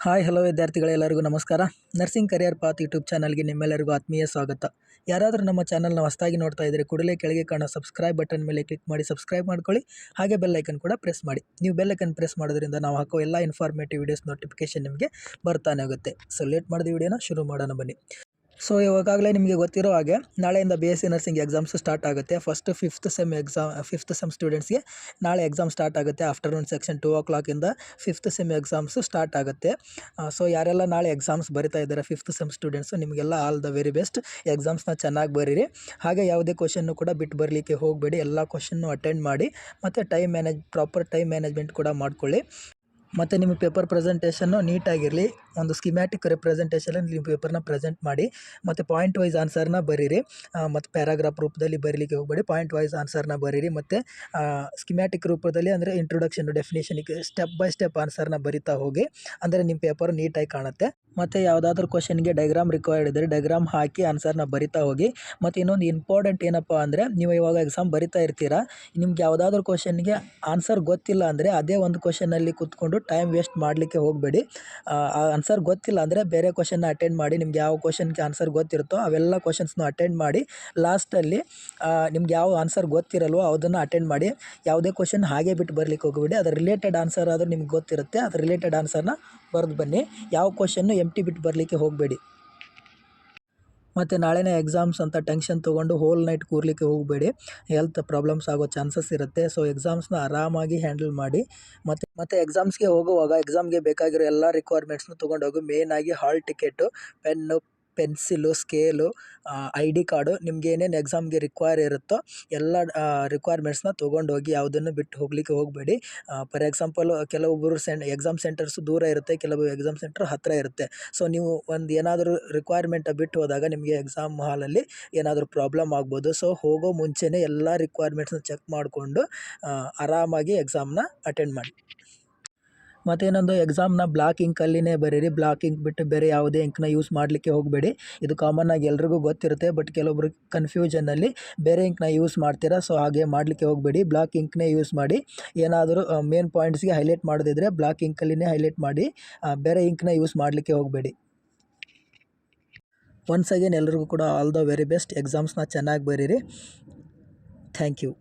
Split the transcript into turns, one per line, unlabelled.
Hi hello ವಿದ್ಯಾರ್ಥಿಗಳೇ, ಎಲ್ಲರಿಗೂ ನಮಸ್ಕಾರ. ನರ್ಸಿಂಗ್ ಕರಿಯರ್ ಪಾತ್ ಯೂಟ್ಯೂಬ್ ಚಾನಲ್ಗೆ ನಿಮ್ಮೆಲ್ಲರಿಗೂ ಆತ್ಮೀಯ ಸ್ವಾಗತ. ಯಾರಾದರೂ ನಮ್ಮ ಚಾನಲ್ನ ಹೊಸದಾಗಿ ನೋಡ್ತಾ ಇದ್ದರೆ ಕೂಡಲೇ ಕೆಳಗೆ ಕಾಣೋ ಸಬ್ಸ್ಕ್ರೈಬ್ ಬಟನ್ ಮೇಲೆ ಕ್ಲಿಕ್ ಮಾಡಿ ಸಬ್ಸ್ಕ್ರೈಬ್ ಮಾಡ್ಕೊಳ್ಳಿ. ಹಾಗೆ ಬೆಲ್ ಐಕನ್ ಕೂಡ ಪ್ರೆಸ್ ಮಾಡಿ. ನೀವು ಬೆಲ್ ಐಕನ್ ಪ್ರೆಸ್ ಮಾಡೋದ್ರಿಂದ ನಾವು ಹಾಕೋ ಎಲ್ಲ ಇನ್ಫಾರ್ಮೇಟಿವ್ ವೀಡಿಯೋಸ್ ನೋಟಿಫಿಕೇಶನ್ ನಿಮಗೆ ಬರ್ತಾನೆ ಹೋಗುತ್ತೆ. ಸೊ ಲೇಟ್ ಮಾಡಿದ ವಿಡಿಯೋನ ಶುರು ಮಾಡೋಣ ಬನ್ನಿ. ಸೊ ಇವಾಗಲೇ ನಿಮಗೆ ಗೊತ್ತಿರೋ ಹಾಗೆ ನಾಳೆಯಿಂದ BSc ನರ್ಸಿಂಗ್ ಎಕ್ಸಾಮ್ಸ್ ಸ್ಟಾರ್ಟ್ ಆಗುತ್ತೆ. ಫಿಫ್ತ್ ಸೆಮ್ ಸ್ಟೂಡೆಂಟ್ಸ್ಗೆ ನಾಳೆ ಎಕ್ಸಾಮ್ ಸ್ಟಾರ್ಟ್ ಆಗುತ್ತೆ. Afternoon section 2 o'clock fifth sem exams start ಆಗುತ್ತೆ. ಸೊ ಯಾರೆಲ್ಲ ನಾಳೆ ಎಕ್ಸಾಮ್ಸ್ ಬರಿತಾ ಇದ್ದಾರೆ ಫಿಫ್ತ್ ಸೆಮ್ ಸ್ಟೂಡೆಂಟ್ಸು, ನಿಮಗೆಲ್ಲ ಆಲ್ ದ ವೆರಿ ಬೆಸ್ಟ್. ಎಕ್ಸಾಮ್ಸ್ನ ಚೆನ್ನಾಗಿ ಬರೀರಿ. ಹಾಗೆ ಯಾವುದೇ ಕ್ವಶನ್ನು ಕೂಡ ಬಿಟ್ಟು ಬರಲಿಕ್ಕೆ ಹೋಗಬೇಡಿ. ಎಲ್ಲ ಕ್ವಶನ್ನು ಅಟೆಂಡ್ ಮಾಡಿ ಮತ್ತು ಪ್ರಾಪರ್ ಟೈಮ್ ಮ್ಯಾನೇಜ್ಮೆಂಟ್ ಕೂಡ ಮಾಡ್ಕೊಳ್ಳಿ. ಮತ್ತು ನಿಮ್ಮ ಪೇಪರ್ ಪ್ರೆಸೆಂಟೇಷನ್ನು ನೀಟಾಗಿರಲಿ. ಒಂದು ಸ್ಕಿಮ್ಯಾಟಿಕ್ ರೆಪ್ರೆಸೆಂಟೇಷನಲ್ಲಿ ನಿಮ್ಮ ಪೇಪರ್ನ ಪ್ರೆಸೆಂಟ್ ಮಾಡಿ ಮತ್ತು ಪಾಯಿಂಟ್ ವೈಸ್ ಆನ್ಸರ್ನ ಬರೀರಿ. ಮತ್ತು ಪ್ಯಾರಾಗ್ರಾಫ್ ರೂಪದಲ್ಲಿ ಬರೀಲಿಕ್ಕೆ ಹೋಗಬೇಡಿ, ಪಾಯಿಂಟ್ ವೈಸ್ ಆನ್ಸರ್ನ ಬರೀರಿ. ಮತ್ತು ಸ್ಕಿಮ್ಯಾಟಿಕ್ ರೂಪದಲ್ಲಿ ಅಂದರೆ ಇಂಟ್ರೊಡಕ್ಷನ್ ಡೆಫಿನೇಷನಿಗೆ ಸ್ಟೆಪ್ ಬೈ ಸ್ಟೆಪ್ ಆನ್ಸರ್ನ ಬರಿತಾ ಹೋಗಿ, ಅಂದರೆ ನಿಮ್ಮ ಪೇಪರ್ ನೀಟಾಗಿ ಕಾಣುತ್ತೆ. ಮತ್ತು ಯಾವುದಾದ್ರೂ ಕ್ವಶನ್ಗೆ ಡೈಗ್ರಾಮ್ ರಿಕ್ವೈರ್ಡ್ ಇದ್ದರೆ ಡೈಗ್ರಾಮ್ ಹಾಕಿ ಆನ್ಸರ್ನ ಬರಿತಾ ಹೋಗಿ. ಮತ್ತು ಇನ್ನೊಂದು ಇಂಪಾರ್ಟೆಂಟ್ ಏನಪ್ಪ ಅಂದರೆ, ನೀವು ಇವಾಗ ಎಕ್ಸಾಮ್ ಬರಿತಾ ಇರ್ತೀರಾ, ನಿಮ್ಗೆ ಯಾವುದಾದ್ರೂ ಕ್ವಶನ್ಗೆ ಆನ್ಸರ್ ಗೊತ್ತಿಲ್ಲ ಅಂದರೆ ಅದೇ ಒಂದು ಕ್ವಶನಲ್ಲಿ ಕೂತ್ಕೊಂಡು ಟೈಮ್ ವೇಸ್ಟ್ ಮಾಡಲಿಕ್ಕೆ ಹೋಗಬೇಡಿ. ಆನ್ಸರ್ ಗೊತ್ತಿಲ್ಲ ಅಂದರೆ ಬೇರೆ ಕ್ವಶನ್ನ ಅಟೆಂಡ್ ಮಾಡಿ. ನಿಮ್ಗೆ ಯಾವ ಕ್ವಶನ್ಗೆ ಆನ್ಸರ್ ಗೊತ್ತಿರುತ್ತೋ ಅವೆಲ್ಲ ಕ್ವಶನ್ಸ್ನ ಅಟೆಂಡ್ ಮಾಡಿ. ಲಾಸ್ಟಲ್ಲಿ ನಿಮ್ಗೆ ಯಾವ ಆನ್ಸರ್ ಗೊತ್ತಿರಲ್ವೋ ಅದನ್ನು ಅಟೆಂಡ್ ಮಾಡಿ. ಯಾವುದೇ ಕ್ವಶನ್ ಹಾಗೆ ಬಿಟ್ಟು ಬರಲಿಕ್ಕೆ ಹೋಗಬೇಡಿ. ಅದರ ರಿಲೇಟೆಡ್ ಆನ್ಸರ್ ಆದರೂ ನಿಮ್ಗೆ ಗೊತ್ತಿರುತ್ತೆ, ಅದರ ರಿಲೇಟೆಡ್ ಆನ್ಸರ್ನ ಬರೆದು ಬನ್ನಿ. ಯಾವ ಕ್ವಶನ್ನು ಎಂಟಿ ಬಿಟ್ಟು ಬರಲಿಕ್ಕೆ ಹೋಗಬೇಡಿ. ಮತ್ತು ನಾಳೆನೇ ಎಕ್ಸಾಮ್ಸ್ ಅಂತ ಟೆನ್ಷನ್ ತೊಗೊಂಡು ಹೋಲ್ ನೈಟ್ ಕೂರಲಿಕ್ಕೆ ಹೋಗಬೇಡಿ. ಹೆಲ್ತ್ ಪ್ರಾಬ್ಲಮ್ಸ್ ಆಗೋ ಚಾನ್ಸಸ್ ಇರುತ್ತೆ. ಸೊ ಎಕ್ಸಾಮ್ಸ್ನ ಆರಾಮಾಗಿ ಹ್ಯಾಂಡಲ್ ಮಾಡಿ. ಮತ್ತು ಎಕ್ಸಾಮ್ಸ್ಗೆ ಹೋಗುವಾಗ ಎಕ್ಸಾಮ್ಗೆ ಬೇಕಾಗಿರೋ ಎಲ್ಲ ರಿಕ್ವೈರ್ಮೆಂಟ್ಸ್ನ ತೊಗೊಂಡೋಗಿ. ಮೇಯ್ನಾಗಿ hall ticket, pen, pencil, scale, ID card, ನಿಮ್ಗೆ ಏನೇನು ಎಕ್ಸಾಮ್ಗೆ ರಿಕ್ವೈರ್ ಇರುತ್ತೋ ಎಲ್ಲ ರಿಕ್ವೈರ್ಮೆಂಟ್ಸ್ನ ತೊಗೊಂಡೋಗಿ. ಯಾವುದನ್ನು ಬಿಟ್ಟು ಹೋಗಲಿಕ್ಕೆ ಹೋಗಬೇಡಿ. ಫಾರ್ ಎಕ್ಸಾಂಪಲು ಕೆಲವೊಬ್ಬರು ಎಕ್ಸಾಮ್ ಸೆಂಟರ್ಸು ದೂರ ಇರುತ್ತೆ, ಕೆಲವು ಎಕ್ಸಾಮ್ ಸೆಂಟರ್ ಹತ್ತಿರ ಇರುತ್ತೆ. ಸೊ ನೀವು ಒಂದು ಏನಾದರೂ ರಿಕ್ವೈರ್ಮೆಂಟ್ ಬಿಟ್ಟು ಹೋದಾಗ ನಿಮಗೆ ಎಕ್ಸಾಮ್ ಹಾಲಲ್ಲಿ ಏನಾದರೂ ಪ್ರಾಬ್ಲಮ್ ಆಗ್ಬೋದು. ಸೊ ಹೋಗೋ ಮುಂಚೆನೇ ಎಲ್ಲ ರಿಕ್ವೈರ್ಮೆಂಟ್ಸ್ನ ಚೆಕ್ ಮಾಡಿಕೊಂಡು ಆರಾಮಾಗಿ ಎಕ್ಸಾಮ್ನ ಅಟೆಂಡ್ ಮಾಡಿ. ಮತ್ತು ಇನ್ನೊಂದು, ಎಕ್ಸಾಮ್ನ ಬ್ಲಾಕ್ ಇಂಕಲ್ಲಿನೇ ಬರೀರಿ. ಬ್ಲಾಕ್ ಇಂಕ್ ಬಿಟ್ಟು ಬೇರೆ ಯಾವುದೇ ಇಂಕ್ನ ಯೂಸ್ ಮಾಡಲಿಕ್ಕೆ ಹೋಗಬೇಡಿ. ಇದು ಕಾಮನ್ನಾಗಿ ಎಲ್ರಿಗೂ ಗೊತ್ತಿರುತ್ತೆ, ಬಟ್ ಕೆಲವೊಬ್ರು ಕನ್ಫ್ಯೂಷನ್ನಲ್ಲಿ ಬೇರೆ ಇಂಕ್ನ ಯೂಸ್ ಮಾಡ್ತೀರಾ. ಸೊ ಹಾಗೆ ಮಾಡಲಿಕ್ಕೆ ಹೋಗಬೇಡಿ, ಬ್ಲಾಕ್ ಇಂಕ್ನೇ ಯೂಸ್ ಮಾಡಿ. ಏನಾದರೂ ಮೇನ್ ಪಾಯಿಂಟ್ಸ್ಗೆ ಹೈಲೈಟ್ ಮಾಡೋದಿದ್ರೆ ಬ್ಲಾಕ್ ಇಂಕಲ್ಲಿನೇ ಹೈಲೈಟ್ ಮಾಡಿ, ಬೇರೆ ಇಂಕ್ನ ಯೂಸ್ ಮಾಡಲಿಕ್ಕೆ ಹೋಗಬೇಡಿ. ಒನ್ಸ್ ಅಗೇನ್ ಎಲ್ರಿಗೂ ಕೂಡ ಆಲ್ ದ ವೆರಿ ಬೆಸ್ಟ್. ಎಕ್ಸಾಮ್ಸ್ನ ಚೆನ್ನಾಗಿ ಬರೀರಿ. Thank you.